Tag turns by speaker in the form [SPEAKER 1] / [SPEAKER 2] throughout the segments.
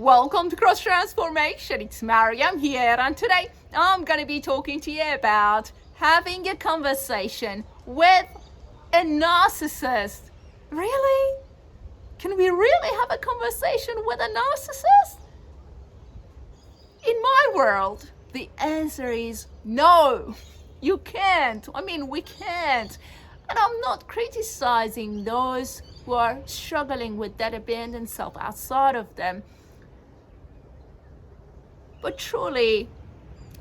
[SPEAKER 1] Welcome to Cross Transformation. It's Mariam here, and today I'm going to be talking to you about having a conversation with a narcissist. Really? Can we really have a conversation with a narcissist? In my world, the answer is no. You can't. We can't. And I'm not criticizing those who are struggling with that abandoned self outside of them. But truly,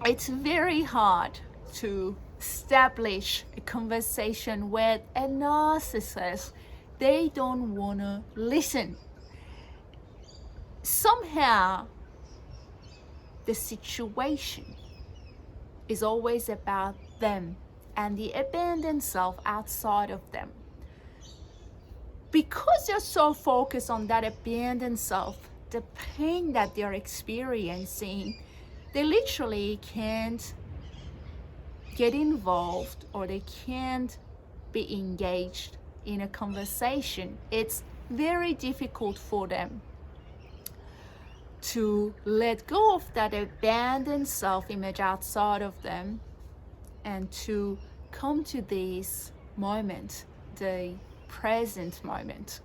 [SPEAKER 1] it's very hard to establish a conversation with a narcissist. They don't want to listen. Somehow, the situation is always about them and the abandoned self outside of them. Because they're so focused on that abandoned self, the pain that they're experiencing, they literally can't get involved or they can't be engaged in a conversation. It's very difficult for them to let go of that abandoned self-image outside of them and to come to this moment, the present moment.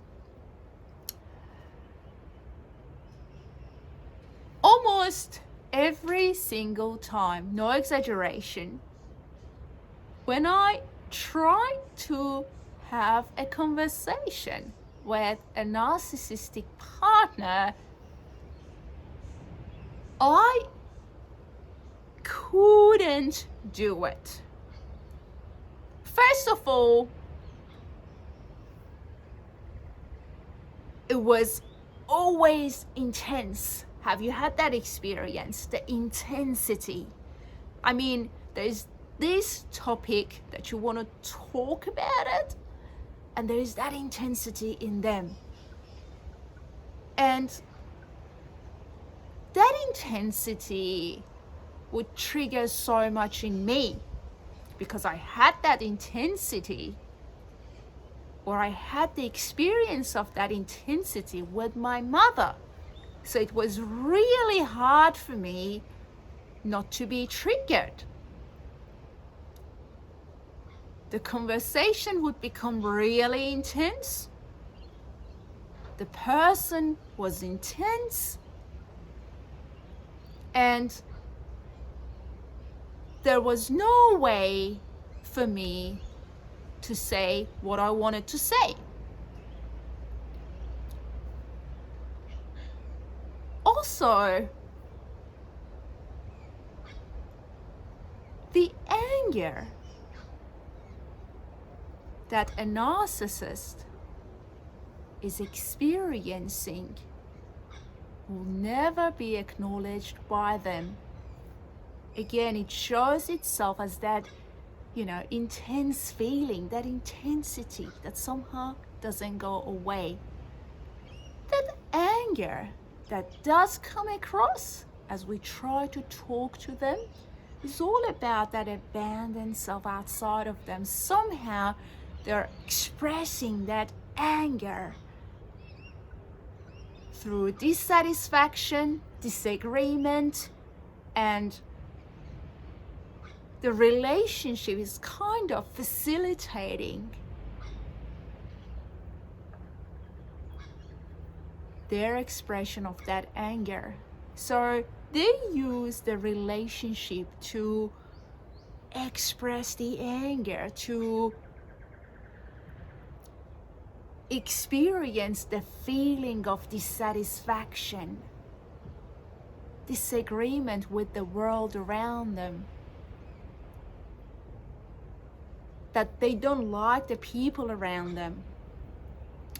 [SPEAKER 1] Almost every single time, no exaggeration, when I try to have a conversation with a narcissistic partner, I couldn't do it. First of all, it was always intense. Have you had that experience? The intensity. There's this topic that you want to talk about it, and there is that intensity in them. And that intensity would trigger so much in me because I had that intensity, or I had the experience of that intensity with my mother. So it was really hard for me not to be triggered. The conversation would become really intense. The person was intense. And there was no way for me to say what I wanted to say. Also, the anger that a narcissist is experiencing will never be acknowledged by them. Again, it shows itself as that, intense feeling, that intensity that somehow doesn't go away. That anger that does come across as we try to talk to them is all about that abandoned self outside of them. Somehow they're expressing that anger through dissatisfaction, disagreement, and the relationship is kind of facilitating their expression of that anger. So they use the relationship to express the anger, to experience the feeling of dissatisfaction, disagreement with the world around them, that they don't like the people around them.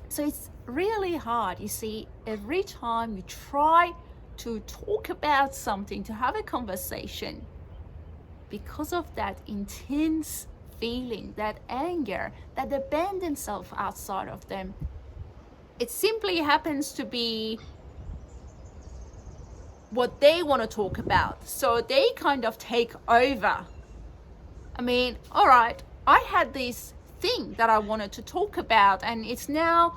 [SPEAKER 1] So it's really hard. You see, every time you try to talk about something, to have a conversation, because of that intense feeling, that anger, that abandoned self outside of them, it simply happens to be what they want to talk about. So they kind of take over. All right, I had this thing that I wanted to talk about, and it's now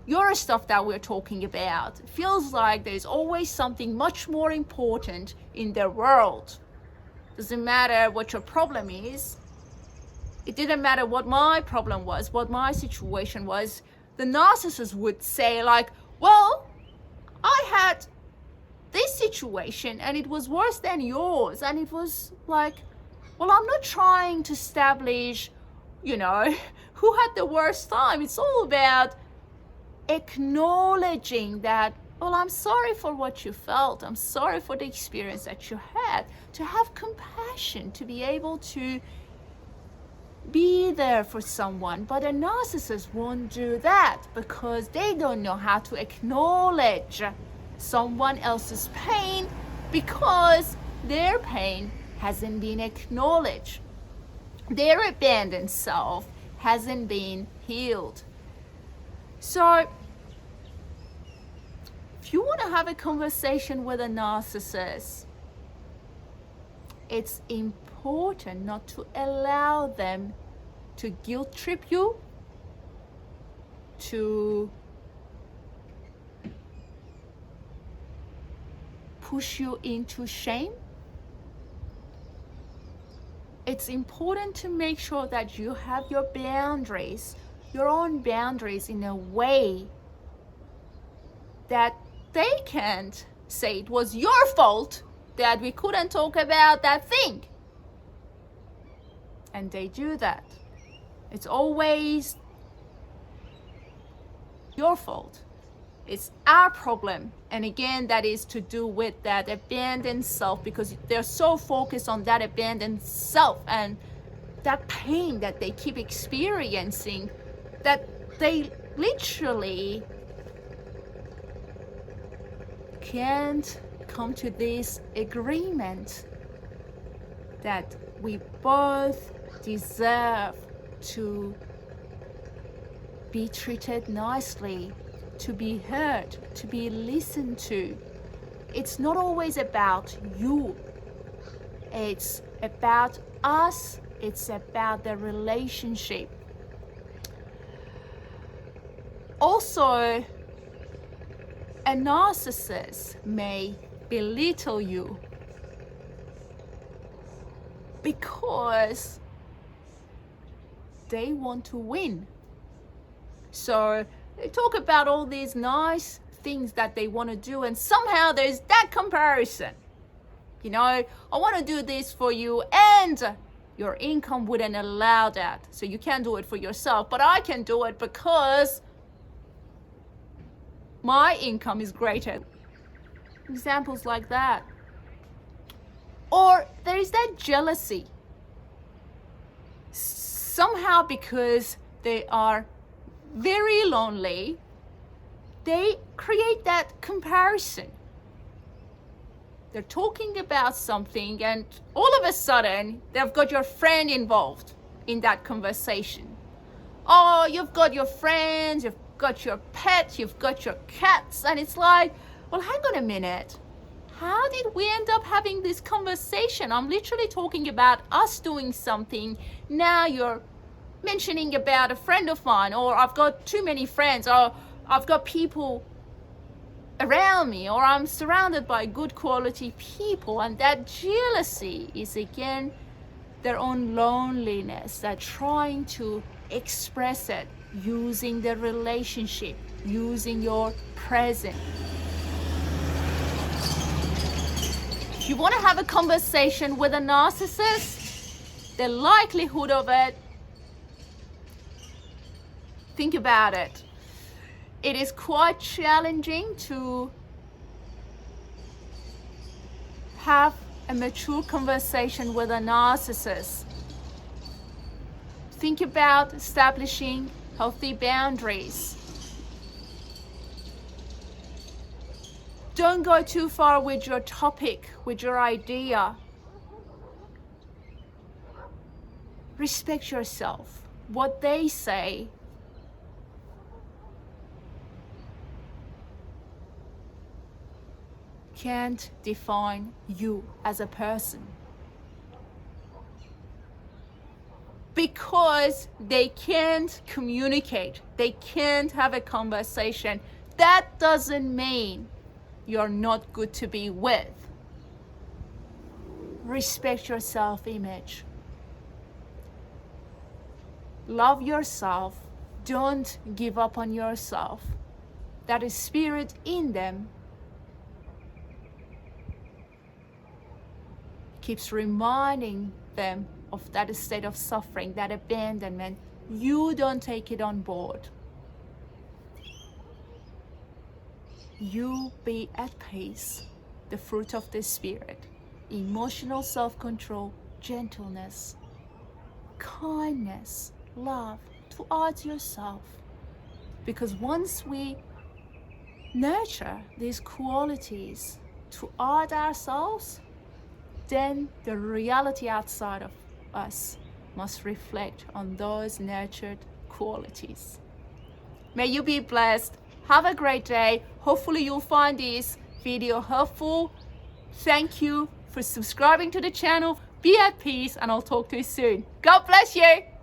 [SPEAKER 1] your stuff that we're talking about. It feels like there's always something much more important in their world. Doesn't matter what your problem is. It didn't matter what my problem was, what my situation was. The narcissist would say like, well, I had this situation and it was worse than yours. And it was like, well, I'm not trying to establish, who had the worst time. It's all about acknowledging that, well, I'm sorry for what you felt. I'm sorry for the experience that you had. To have compassion, to be able to be there for someone. But a narcissist won't do that because they don't know how to acknowledge someone else's pain because their pain hasn't been acknowledged. Their abandoned self hasn't been healed. So if you want to have a conversation with a narcissist, it's important not to allow them to guilt trip you, to push you into shame. It's important to make sure that you have your boundaries, your own boundaries, in a way that they can't say it was your fault that we couldn't talk about that thing. And they do that. It's always your fault. It's our problem. And again, that is to do with that abandoned self, because they're so focused on that abandoned self and that pain that they keep experiencing that they literally can't come to this agreement that we both deserve to be treated nicely, to be heard, to be listened to. It's not always about you. It's about us. It's about the relationship. Also, a narcissist may belittle you because they want to win. So they talk about all these nice things that they want to do, and somehow there's that comparison. I want to do this for you, and your income wouldn't allow that. So you can't do it for yourself, but I can do it because my income is greater. Examples like that. Or there is that jealousy. Somehow, because they are very lonely, they create that comparison. They're talking about something and all of a sudden they've got your friend involved in that conversation. Oh, you've got your friends, you've got your pets, you've got your cats, and it's like, well, hang on a minute. How did we end up having this conversation? I'm literally talking about us doing something. Now you're mentioning about a friend of mine, or I've got too many friends, or I've got people around me, or I'm surrounded by good quality people. And that jealousy is again their own loneliness. They're trying to express it using the relationship, using your presence. If you want to have a conversation with a narcissist, the likelihood of it, think about it. It is quite challenging to have a mature conversation with a narcissist. Think about establishing healthy boundaries. Don't go too far with your topic, with your idea. Respect yourself. What they say can't define you as a person. because they can't communicate, they can't have a conversation. That doesn't mean you're not good to be with. Respect your self-image. Love yourself. Don't give up on yourself. That is spirit in them keeps reminding them of that state of suffering, that abandonment. You don't take it on board. You be at peace. The fruit of the spirit: emotional self-control, gentleness, kindness, love towards yourself. Because once we nurture these qualities toward ourselves, then the reality outside of us must reflect on those nurtured qualities. May you be blessed. Have a great day. Hopefully you'll find this video helpful. Thank you for subscribing to the channel. Be at peace, and I'll talk to you soon. God bless you.